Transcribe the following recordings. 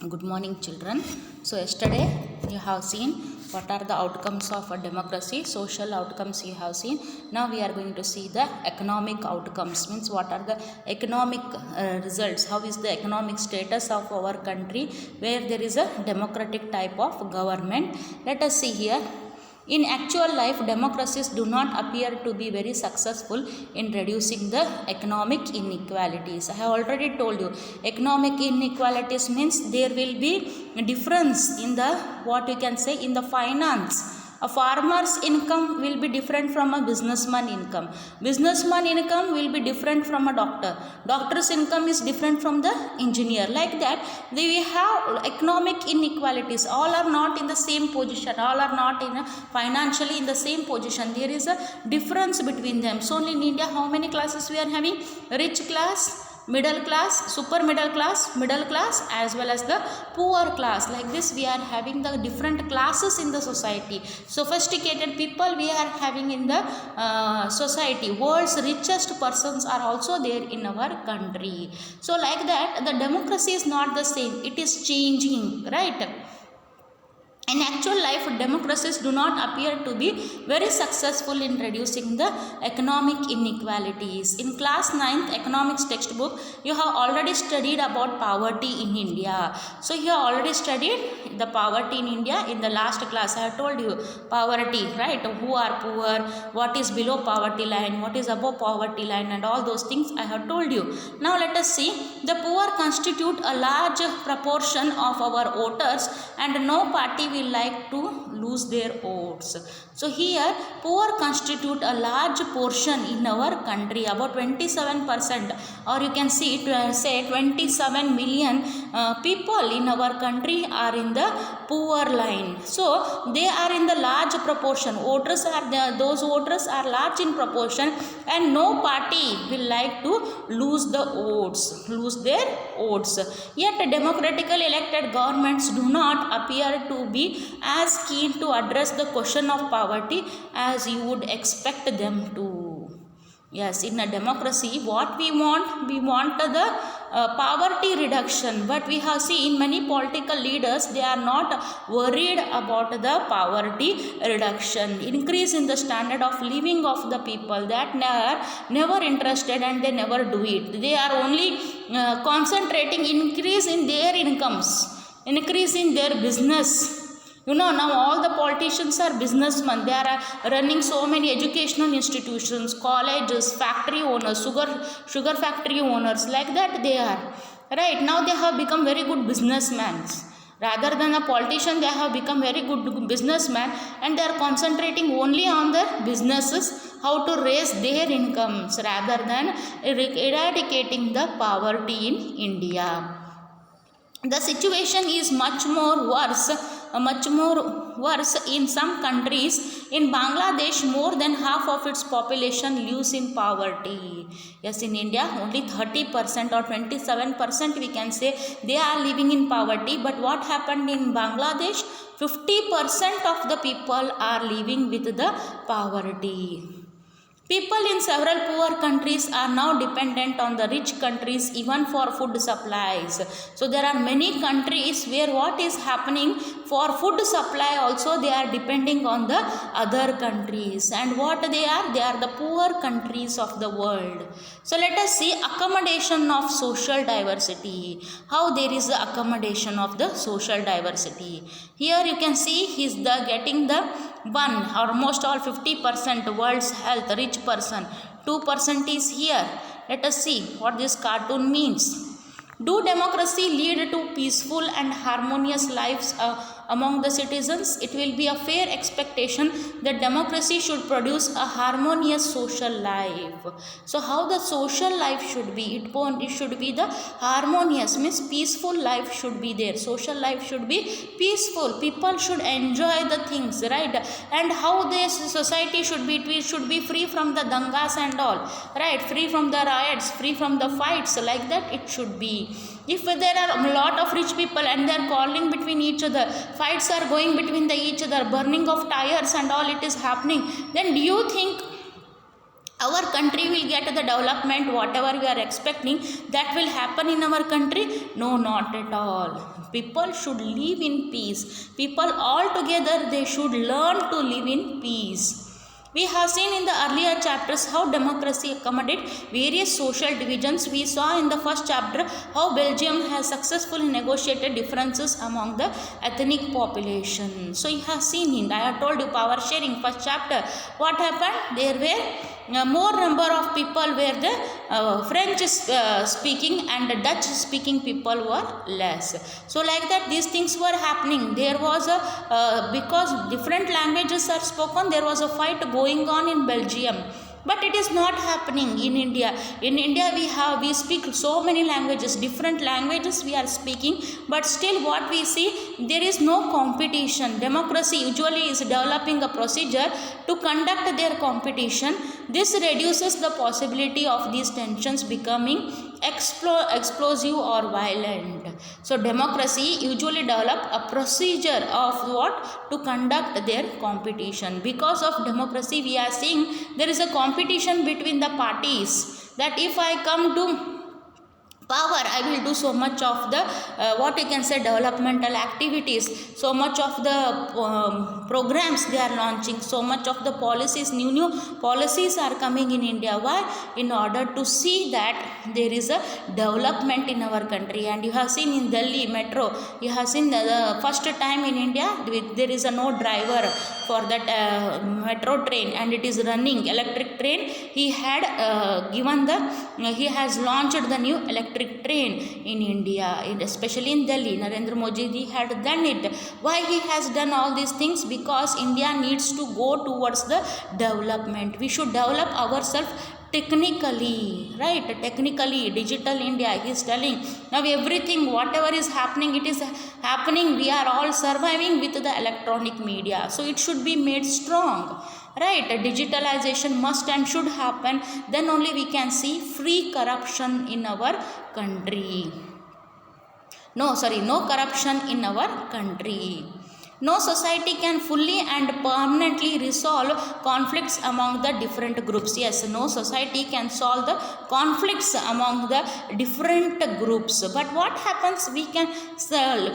Good morning, children. So, yesterday you have seen what are the outcomes of a democracy, social outcomes you have seen. Now we are going to see the economic outcomes, means what are the economic results, how is the economic status of our country where there is a democratic type of government. Let us see here. In actual life, democracies do not appear to be very successful in reducing the economic inequalities. I have already told you, economic inequalities means there will be a difference in the, what you can say, in the finance. A farmer's income will be different from a businessman income. Businessman income will be different from a doctor. Doctor's income is different from the engineer. Like that, we have economic inequalities. All are not in the same position. All are not in financially in the same position. There is a difference between them. So in India, how many classes we are having? Rich class, middle class, super middle class, as well as the poor class. Like this we are having the different classes in the society. Sophisticated people we are having in the society. World's richest persons are also there in our country. So like that, the democracy is not the same, it is changing, right? In actual life, democracies do not appear to be very successful in reducing the economic inequalities. In class 9th economics textbook, you have already studied about poverty in India. So you have already studied the poverty in India in the last class. I have told you poverty, right? Who are poor, what is below poverty line, what is above poverty line, and all those things I have told you. Now let us see. The poor constitute a large proportion of our voters, and no party will like to lose their votes. So here poor constitute a large portion in our country, about 27%, or you can see say 27 million people in our country are in the poor line. So they are in the large proportion. Voters are there, those voters are large in proportion, and no party will like to lose their votes. Yet democratically elected governments do not appear to be as keen to address the question of poverty as you would expect them to. Yes, in a democracy, what we want the poverty reduction, but we have seen many political leaders, they are not worried about the poverty reduction, increase in the standard of living of the people, that never interested, and they never do it. They are only concentrating increase in their incomes, increase in their business. You know, now all the politicians are businessmen. They are running so many educational institutions, colleges, factory owners, sugar factory owners, like that they are. Right, now they have become very good businessmen. Rather than a politician, they have become very good businessmen, and they are concentrating only on their businesses, how to raise their incomes, rather than eradicating the poverty in India. The situation is much more worse in some countries. In Bangladesh, more than half of its population lives in poverty. Yes, in India, only 30% or 27% we can say they are living in poverty. But what happened in Bangladesh? 50% of the people are living with the poverty. People in several poor countries are now dependent on the rich countries even for food supplies. So there are many countries where what is happening, for food supply also they are depending on the other countries. And what they are? They are the poor countries of the world. So let us see accommodation of social diversity. How there is the accommodation of the social diversity. Here you can see he is getting the one, almost all 50% world's health, rich person, 2% is here. Let us see what this cartoon means. Do democracy lead to peaceful and harmonious lives among the citizens? It will be a fair expectation that democracy should produce a harmonious social life. So how the social life should be? It should be the harmonious, means peaceful life should be there. Social life should be peaceful. People should enjoy the things, right? And how this society should be? It should be free from the dangas and all, right? Free from the riots, free from the fights, like that it should be. If there are a lot of rich people and they are quarreling between each other, fights are going between each other, burning of tires and all it is happening, then do you think our country will get the development whatever we are expecting, that will happen in our country? No, not at all. People should live in peace. People all together, they should learn to live in peace. We have seen in the earlier chapters how democracy accommodate various social divisions. We saw in the first chapter how Belgium has successfully negotiated differences among the ethnic population. So you have seen in, I have told you, power sharing, first chapter, what happened? There were more number of people were the French speaking and the Dutch speaking people were less. So like that these things were happening. There was a because different languages are spoken, there was a fight going on in Belgium. But it is not happening in India. In India we speak so many languages, different languages we are speaking, but still what we see, there is no competition. Democracy usually is developing a procedure to conduct their competition. This reduces the possibility of these tensions becoming explosive or violent. So democracy usually develop a procedure of what? To conduct their competition. Because of democracy we are seeing there is a competition between the parties, that if I come to power, I will do so much of the what you can say developmental activities, so much of the programs they are launching, so much of the policies, new policies are coming in India. Why? In order to see that there is a development in our country. And you have seen in Delhi metro, you have seen the first time in India there is a no driver for that metro train, and it is running electric train. He had given the he has launched the new electric train in India, especially in Delhi. Narendra Modi ji had done it. Why he has done all these things? Because India needs to go towards the development. We should develop ourselves technically, right? Technically, digital India, he is telling. Now everything whatever is happening, it is happening, we are all surviving with the electronic media, so it should be made strong, right? Digitalization must and should happen, then only we can see free corruption in our country. No corruption in our country. No society can fully and permanently resolve conflicts among the different groups. Yes, no society can solve the conflicts among the different groups. But what happens? We can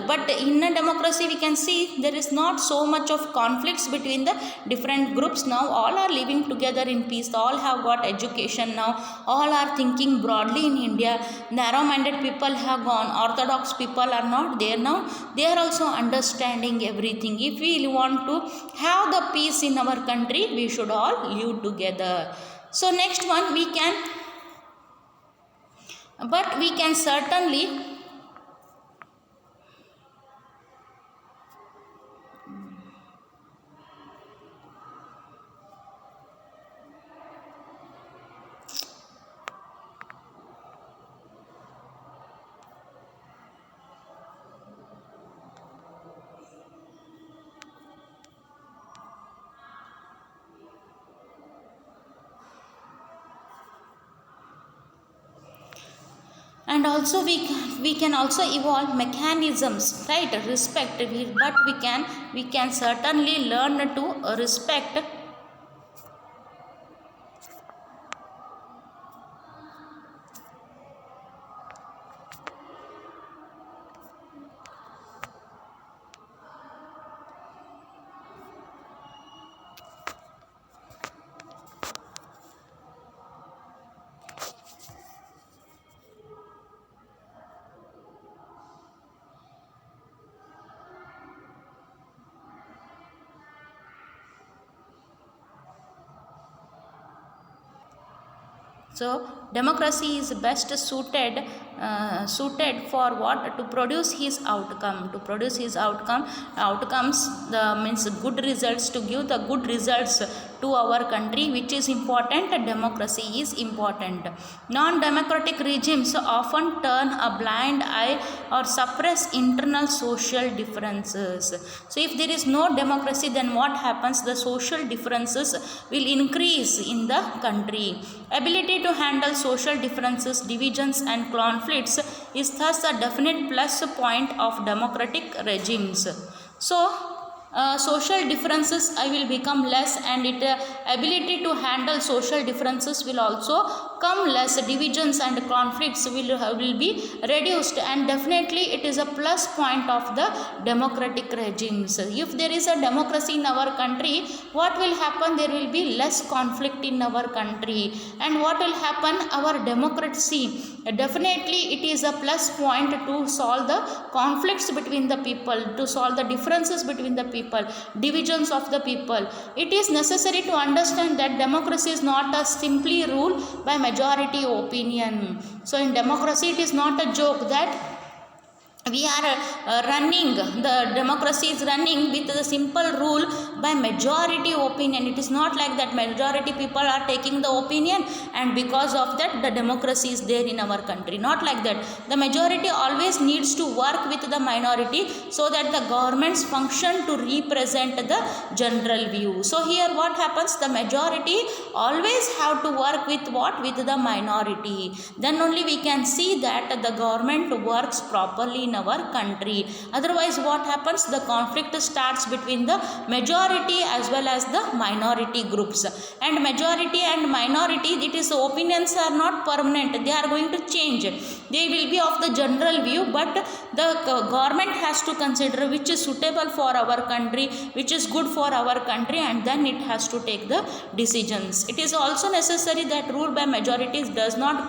but in a democracy we can see there is not so much of conflicts between the different groups. Now all are living together in peace. All have got education now. All are thinking broadly in India. Narrow-minded people have gone. Orthodox people are not there now. They are also understanding everything. If we want to have the peace in our country, we should all live together. So next one we can certainly and also we can also evolve mechanisms, right? Respect, but we can certainly learn to respect So democracy is best suited for what? To produce his outcome. Outcomes means good results, to give the good results to our country, which is important. Democracy is important. Non-democratic regimes often turn a blind eye or suppress internal social differences. So if there is no democracy, then what happens? The social differences will increase in the country. Ability to handle social differences, divisions and conflicts is thus a definite plus point of democratic regimes. So social differences will become less, and it ability to handle social differences will also come less. Divisions and conflicts will be reduced, and definitely it is a plus point of the democratic regimes. If there is a democracy in our country, what will happen? There will be less conflict in our country. And what will happen? Our democracy, definitely it is a plus point to solve the conflicts between the people, to solve the differences between the people, divisions of the people. It is necessary to understand that democracy is not a simply rule by majority opinion. So in democracy it is not a joke that we are running, the democracy is running with the simple rule by majority opinion. It is not like that majority people are taking the opinion and because of that the democracy is there in our country. Not like that. The majority always needs to work with the minority so that the governments function to represent the general view. So here what happens? The majority always have to work with what? With the minority. Then only we can see that the government works properly in our country. Otherwise what happens? The conflict starts between the majority as well as the minority groups. And majority and minority, it is opinions are not permanent, they are going to change. They will be of the general view, but the government has to consider which is suitable for our country, which is good for our country, and then it has to take the decisions. It is also necessary that rule by majorities does not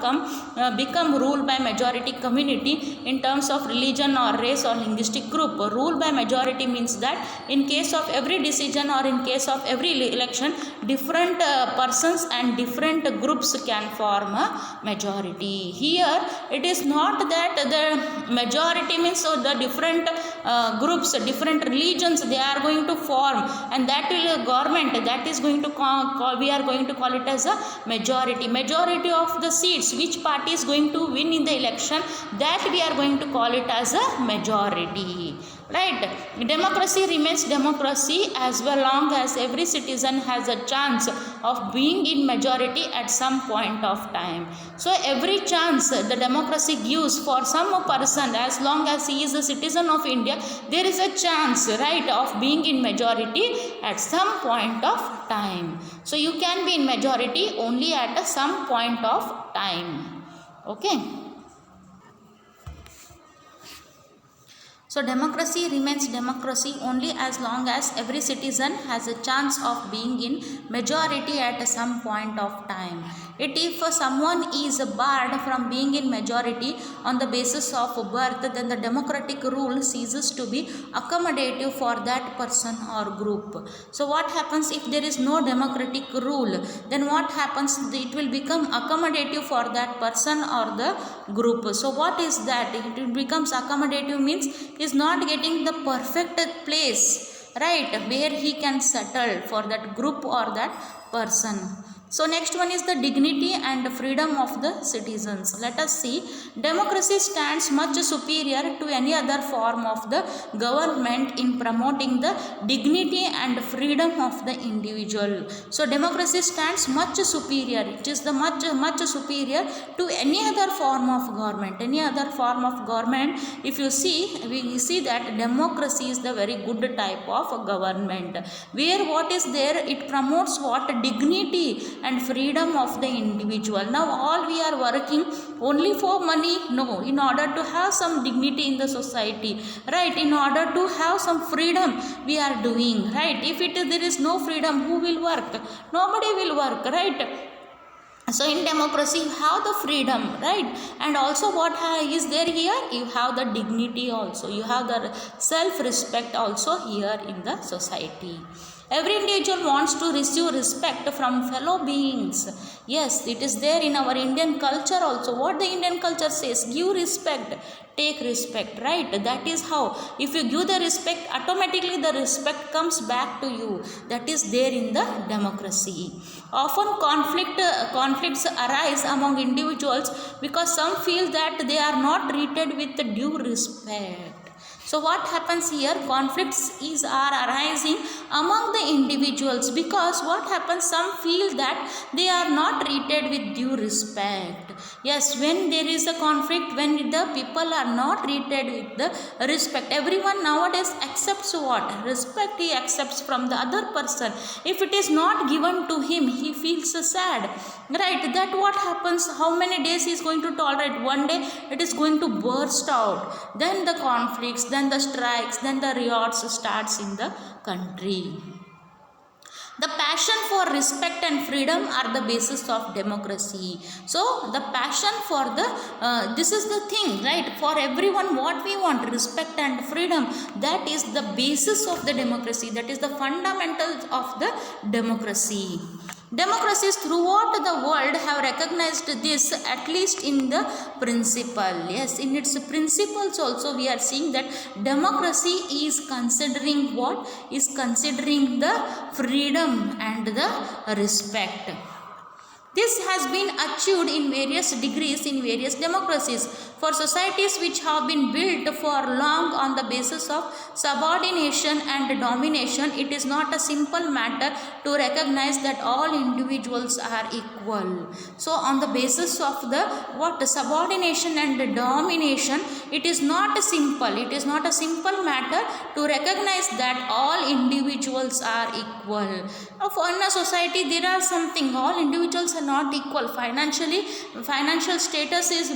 become rule by majority community in terms of religion or race or linguistic group. Rule by majority means that in case of every decision or in case of every election, different persons and different groups can form a majority. Here it is not that the majority means so the different groups, different religions, they are going to form, and that will government, that is going to we are going to call it as a majority. Majority of the seats, which party is going to win in the election, that we are going to call it as a majority. Right? Democracy remains democracy as well long as every citizen has a chance of being in majority at some point of time. So every chance the democracy gives for some person, as long as he is a citizen of India, there is a chance, right, of being in majority at some point of time. So you can be in majority only at some point of time. Okay. So democracy remains democracy only as long as every citizen has a chance of being in majority at some point of time. If someone is barred from being in majority on the basis of birth, then the democratic rule ceases to be accommodative for that person or group. So what happens if there is no democratic rule? Then what happens? It will become accommodative for that person or the group. So what is that? It becomes accommodative means is not getting the perfect place, right, where he can settle for that group or that person. So next one is the dignity and freedom of the citizens. Let us see. Democracy stands much superior to any other form of the government in promoting the dignity and freedom of the individual. So democracy stands much superior. It is the much superior to any other form of government. Any other form of government, if you see, we see that democracy is the very good type of government. Where what is there? It promotes what? Dignity and freedom of the individual. Now all we are working only for money? No, in order to have some dignity in the society, right, in order to have some freedom we are doing, right. If there is no freedom, who will work? Nobody will work, right. So in democracy you have the freedom, right, and also what is there here? You have the dignity also, you have the self-respect also here in the society. Every individual wants to receive respect from fellow beings. Yes, it is there in our Indian culture also. What the Indian culture says, give respect, take respect, right? That is how. If you give the respect, automatically the respect comes back to you. That is there in the democracy. Often conflicts arise among individuals because some feel that they are not treated with due respect. So what happens here? Conflicts are arising among the individuals, because what happens, some feel that they are not treated with due respect. Yes, when there is a conflict, when the people are not treated with the respect, everyone nowadays accepts what? Respect he accepts from the other person. If it is not given to him, he feels sad. Right, that what happens, how many days he is going to tolerate? One day it is going to burst out. Then the conflicts, then the strikes, then the riots starts in the country. The passion for respect and freedom are the basis of democracy. So the passion for the this is the thing, right? For everyone, what we want, respect and freedom, that is the basis of the democracy. That is the fundamentals of the democracy. Democracies throughout the world have recognized this, at least in the principle. Yes, in its principles also we are seeing that democracy is considering what? Is considering the freedom and the respect. This has been achieved in various degrees in various democracies. For societies which have been built for long on the basis of subordination and domination, it is not a simple matter to recognize that all individuals are equal. So on the basis of the subordination and domination, it is not a simple matter to recognize that all individuals are equal. Now, for in a society there are something, all individuals are not equal. Financial status is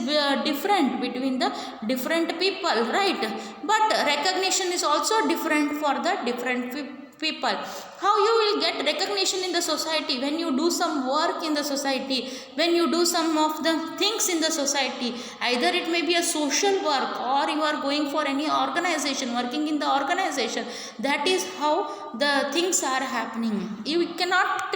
different between the different people, right? But recognition is also different for the different people. How you will get recognition in the society? When you do some work in the society, when you do some of the things in the society, either it may be a social work or you are going for any organization, working in the organization. That is how the things are happening. You cannot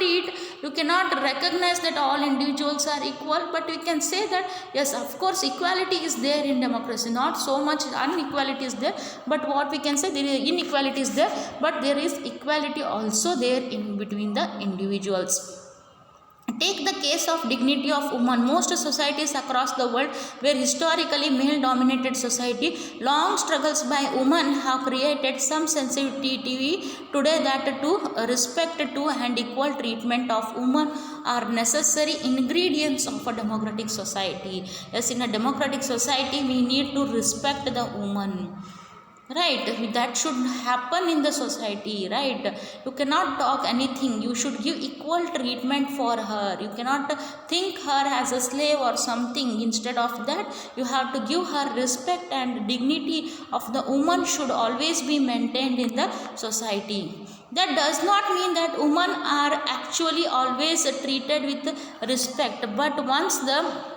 recognize that all individuals are equal, but we can say that yes, of course equality is there in democracy. Not so much inequality is there, but what we can say, there is inequality is there, but there is equality also there in between the individuals. Take the case of dignity of woman. Most societies across the world were historically male-dominated society. Long struggles by women have created some sensitivity today that to respect to and equal treatment of women are necessary ingredients of a democratic society. Yes, in a democratic society, we need to respect the woman. Right, that should happen in the society, right? You cannot talk anything, you should give equal treatment for her. You cannot think her as a slave or something. Instead of that, you have to give her respect, and dignity of the woman should always be maintained in the society. That does not mean that women are actually always treated with respect, but once the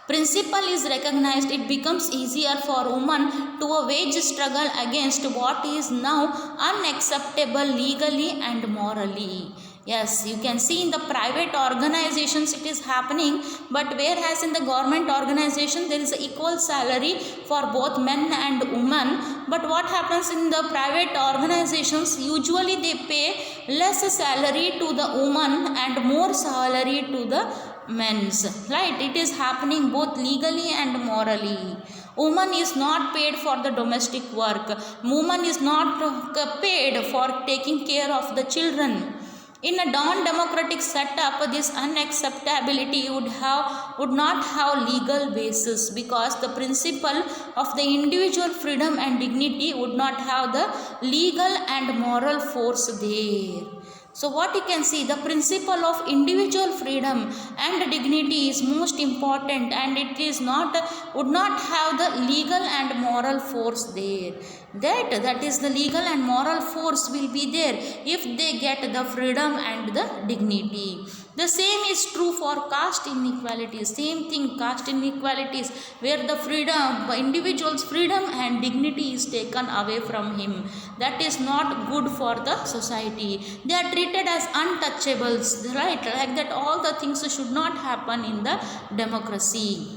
principle is recognized, it becomes easier for women to wage struggle against what is now unacceptable legally and morally. Yes, you can see in the private organizations it is happening, but whereas in the government organization there is equal salary for both men and women. But what happens in the private organizations, usually they pay less salary to the woman and more salary to the men's, right? It is happening both legally and morally. Woman is not paid for the domestic work. Woman is not paid for taking care of the children. In a non-democratic setup, this unacceptability would not have legal basis, because the principle of the individual freedom and dignity would not have the legal and moral force there. So what you can see, the principle of individual freedom and dignity is most important, and it is would not have the legal and moral force there. That is, the legal and moral force will be there if they get the freedom and the dignity. The same is true for caste inequalities. Same thing, caste inequalities, where the freedom, individual's freedom and dignity is taken away from him. That is not good for the society. They are treated as untouchables, right? Like that, all the things should not happen in the democracy.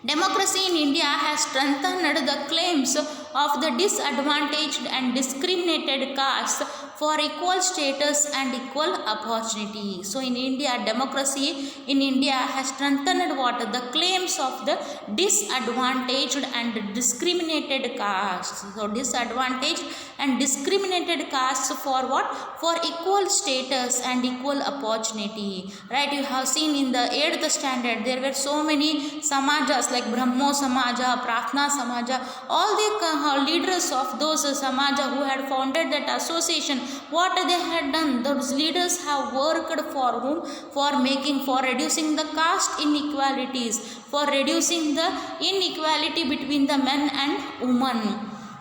Democracy in India has strengthened the claims of the disadvantaged and discriminated castes for equal status and equal opportunity. So in India, democracy in India has strengthened what? The claims of the disadvantaged and discriminated castes. So disadvantaged and discriminated castes for what? For equal status and equal opportunity. Right, you have seen in the 8th standard there were so many samajas like Brahmo Samaja, Prarthana Samaja, all the leaders of those samaja who had founded that association, what they had done, those leaders have worked for whom? For reducing the caste inequalities, for reducing the inequality between the men and women.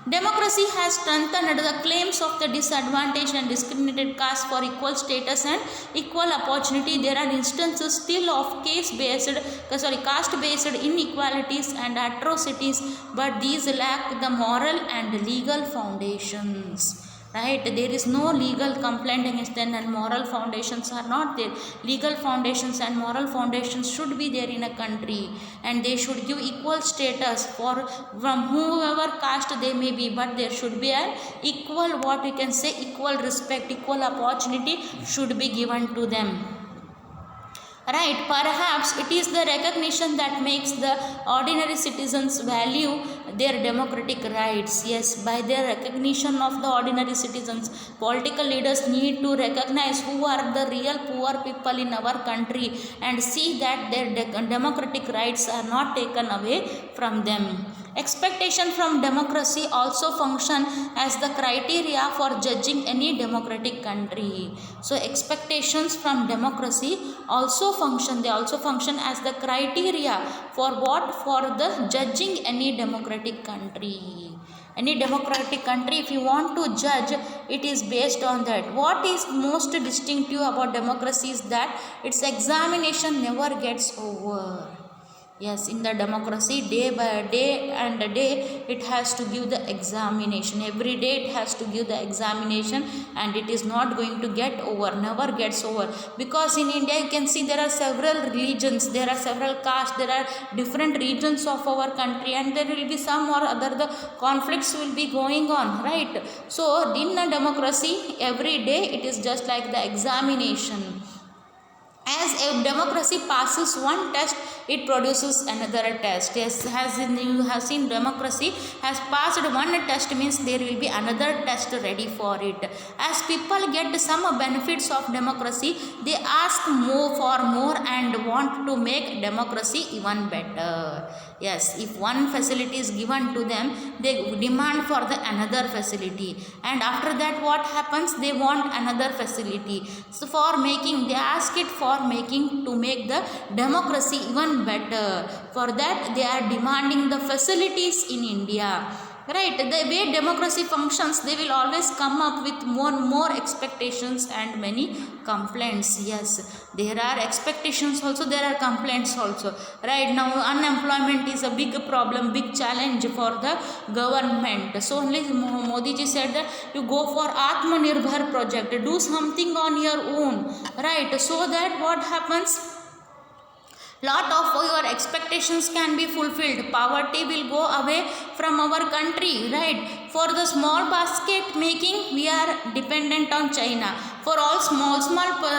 Democracy has strengthened the claims of the disadvantaged and discriminated caste for equal status and equal opportunity. There are instances still of caste-based inequalities and atrocities, but these lack the moral and legal foundations. Right, there is no legal complaint against them, and moral foundations are not there. Legal foundations and moral foundations should be there in a country, and they should give equal status for from whoever caste they may be, but there should be an equal, what we can say, equal respect, equal opportunity should be given to them. Right, perhaps it is the recognition that makes the ordinary citizens value their democratic rights. Yes, by their recognition of the ordinary citizens, political leaders need to recognize who are the real poor people in our country and see that their democratic rights are not taken away from them. Expectation from democracy also function as the criteria for judging any democratic country. So expectations from democracy also function as the criteria for what? For the judging any democratic country. Any democratic country, if you want to judge, it is based on that. What is most distinctive about democracy is that its examination never gets over. Yes, in the democracy, day by day and day, it has to give the examination. Every day it has to give the examination, and it is not going to get over, never gets over. Because in India, you can see there are several religions, there are several castes, there are different regions of our country, and there will be some or other the conflicts will be going on, right? So, in a democracy, every day it is just like the examination. As a democracy passes one test, it produces another test. Yes, as you have seen, democracy has passed one test means there will be another test ready for it. As people get some benefits of democracy, they ask more for more and want to make democracy even better. Yes, if one facility is given to them, they demand for the another facility, and after that what happens? They want another facility. So they ask it for making to make the democracy even better. For that they are demanding the facilities in India. Right, the way democracy functions, they will always come up with more expectations and many complaints. Yes, there are expectations also, there are complaints also. Right now, unemployment is a big problem, big challenge for the government. So only Modi ji said that you go for Atmanirbhar project, do something on your own. Right, so that what happens? Lot of your expectations can be fulfilled. Poverty will go away from our country, right? For the small basket making, we are dependent on China. For all small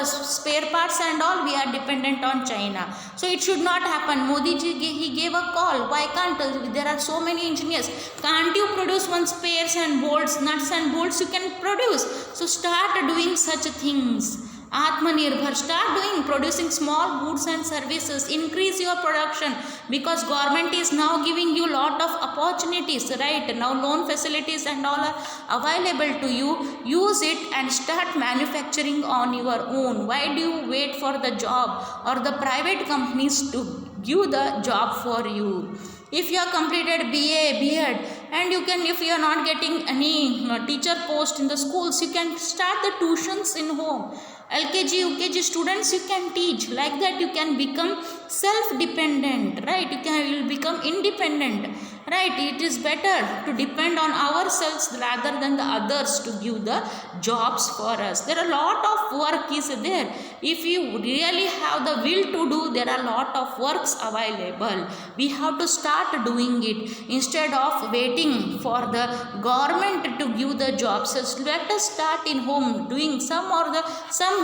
spare parts and all, we are dependent on China. So it should not happen. Modi ji, he gave a call. Why can't? There are so many engineers. Can't you produce one spares and bolts, nuts and bolts you can produce? So start doing such things. Atmanirbhar, start producing small goods and services, increase your production, because government is now giving you lot of opportunities, right? Now loan facilities and all are available to you. Use it and start manufacturing on your own. Why do you wait for the job or the private companies to give the job for you? If you have completed BA, B.Ed, and you can, if you are not getting any teacher post in the schools, you can start the tuitions in home. LKG, UKG students you can teach. Like that you can become self-dependent, right? You will become independent, right? It is better to depend on ourselves rather than the others to give the jobs for us. There are a lot of work is there. If you really have the will to do, there are a lot of works available. We have to start doing it instead of waiting for the government to give the jobs. So let us start in home doing some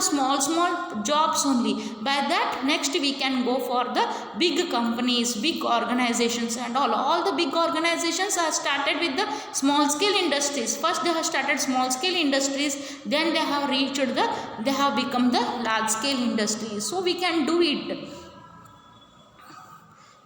small jobs only. By that, next we can go for the big companies, big organizations and all the big organizations are started with the small scale industries. First they have started small scale industries, then they have become the large scale industries. So we can do it.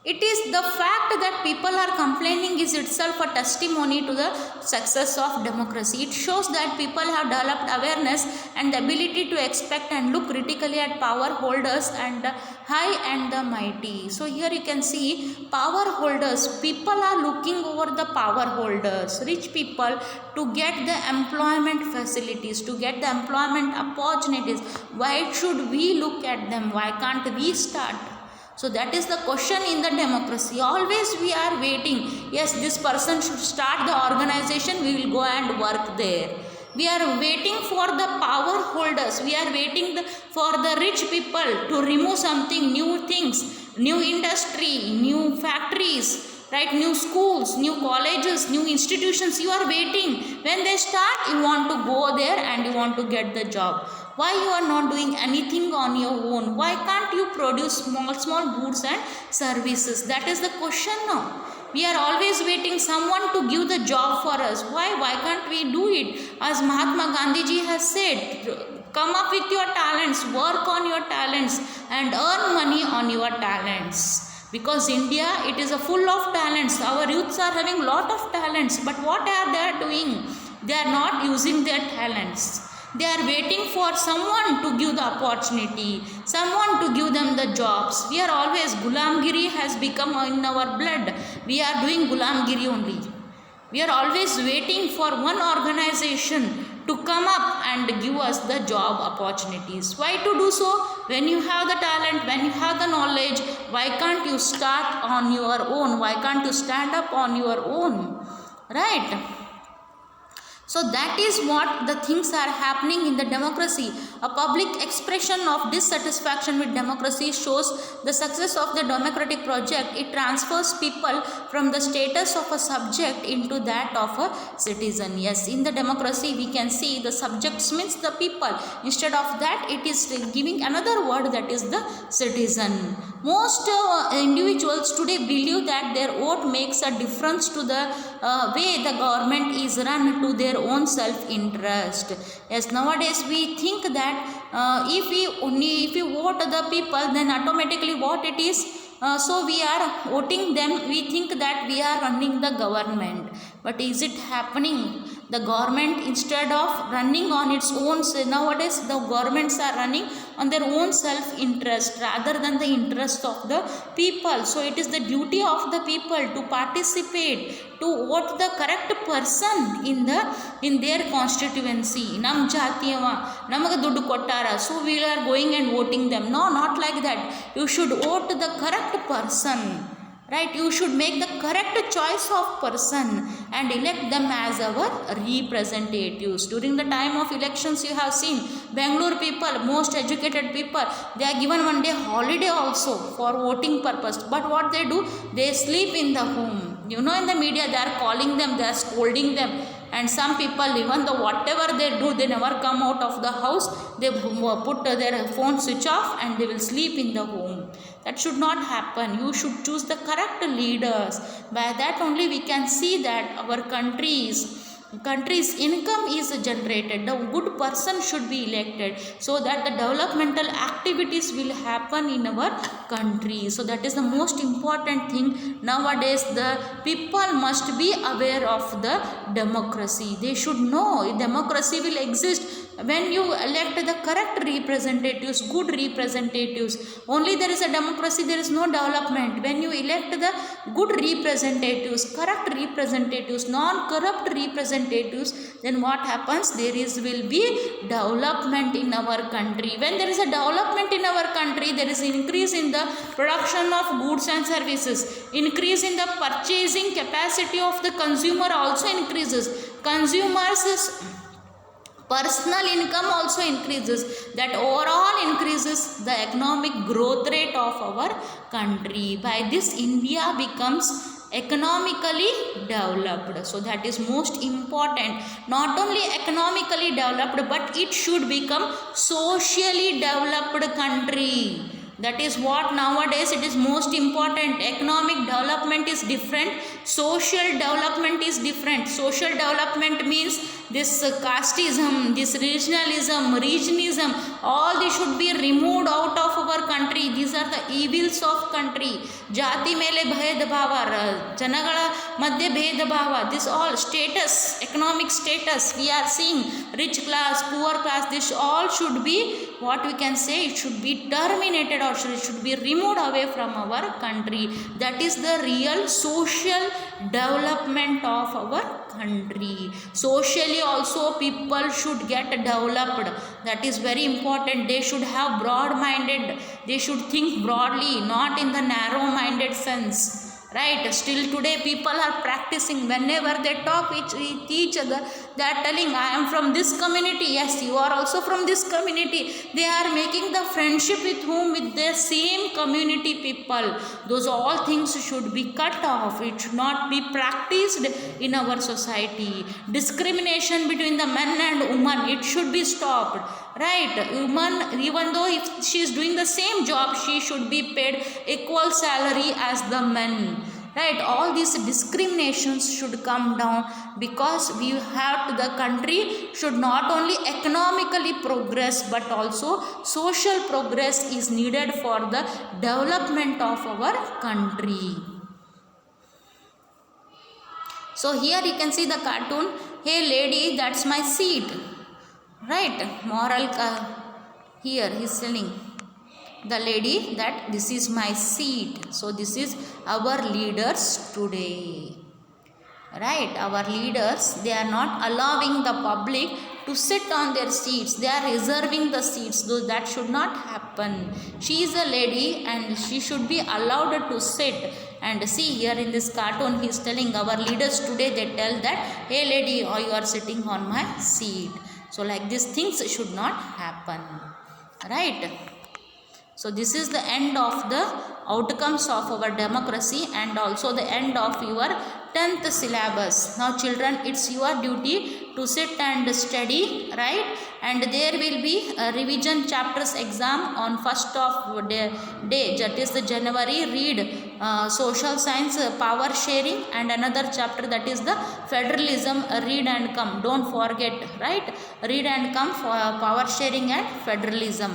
It is the fact that people are complaining is itself a testimony to the success of democracy. It shows that people have developed awareness and the ability to expect and look critically at power holders and the high and the mighty. So here you can see power holders. People are looking over the power holders, rich people, to get the employment facilities, to get the employment opportunities. Why should we look at them? Why can't we start? So that is the question in the democracy. Always we are waiting. Yes, this person should start the organization. We will go and work there. We are waiting for the power holders. We are waiting for the rich people to remove something, new things, new industry, new factories, right? New schools, new colleges, new institutions. You are waiting. When they start, you want to go there and you want to get the job. Why you are not doing anything on your own? Why can't you produce small goods and services? That is the question now. We are always waiting someone to give the job for us. Why can't we do it? As Mahatma Gandhi ji has said, come up with your talents, work on your talents and earn money on your talents. Because India, it is a full of talents. Our youths are having lot of talents. But what are they doing? They are not using their talents. They are waiting for someone to give the opportunity, someone to give them the jobs. We are always, Gulamgiri has become in our blood. We are doing Gulamgiri only. We are always waiting for one organization to come up and give us the job opportunities. Why to do so? When you have the talent, when you have the knowledge, why can't you start on your own? Why can't you stand up on your own? Right? So that is what the things are happening in the democracy. A public expression of dissatisfaction with democracy shows the success of the democratic project. It transfers people from the status of a subject into that of a citizen. Yes, in the democracy we can see the subjects means the people. Instead of that, it is giving another word, that is the citizen. Most individuals today believe that their vote makes a difference to the way the government is run, to their own self-interest. Yes, nowadays we think that if we vote the people, then automatically what it is, so we are voting them, we think that we are running the government. But is it happening? The government, instead of running on its own, nowadays the governments are running on their own self-interest rather than the interest of the people. So it is the duty of the people to participate, to vote the correct person in their constituency. Nam jatiyava, namaga duddu kottara, so we are going and voting them. No, not like that. You should vote the correct person. Right, you should make the correct choice of person and elect them as our representatives. During the time of elections, you have seen Bangalore people, most educated people, they are given one day holiday also for voting purpose. But what they do? They sleep in the home. You know, in the media they are calling them, they are scolding them. And some people, even though whatever they do, they never come out of the house. They put their phone switch off and they will sleep in the home. That should not happen. You should choose the correct leaders. By that only we can see that our country's income is generated. The good person should be elected so that the developmental activities will happen in our country. So that is the most important thing. Nowadays the people must be aware of the democracy. They should know democracy will exist when you elect the correct representatives, good representatives. Only there is a democracy, there is no development. When you elect the good representatives, correct representatives, non-corrupt representatives, then what happens? Will be development in our country. When there is a development in our country, there is increase in the production of goods and services, increase in the purchasing capacity of the consumer also increases, consumers' personal income also increases, that overall increases the economic growth rate of our country. By this, India becomes economically developed. So that is most important. Not only economically developed, but it should become socially developed country. That is what nowadays it is most important. Economic development is different, social development is different. Social development means this casteism, this regionalism, all this should be removed out of our country. These are the evils of country. Jati mele bhed bhava, janagala madhya bhed bhava, this all status, economic status we are seeing, rich class, poor class, this all should be, what we can say, it should be terminated, or it should be removed away from our country. That is the real social development of our country. Socially also people should get developed. That is very important. They should have broad minded, they should think broadly, not in the narrow minded sense, right? Still today people are practicing, whenever they talk with each other, they are telling, I am from this community, yes, you are also from this community. They are making the friendship with whom? With their same community people. Those all things should be cut off. It should not be practiced in our society. Discrimination between the men and women, it should be stopped, right? Woman, even though if she is doing the same job, she should be paid equal salary as the men, right? All these discriminations should come down, because we have to, the country should not only economically progress, but also social progress is needed for the development of our country. So here you can see the cartoon, hey lady, that's my seat, right? Moral here he is telling the lady that this is my seat. So this is our leaders today, right? Our leaders, they are not allowing the public to sit on their seats, they are reserving the seats, though that should not happen. She is a lady and she should be allowed to sit. And see here in this cartoon, he is telling our leaders today, they tell that, hey lady, or you are sitting on my seat. So like these things should not happen, right? So this is the end of the outcomes of our democracy, and also the end of your 10th syllabus. Now children, it's your duty to sit and study, right? And there will be a revision chapters exam on 1st of day, that is the January. Read social science, power sharing, and another chapter, that is the federalism. Read and come, don't forget, right? Read and come for power sharing and federalism.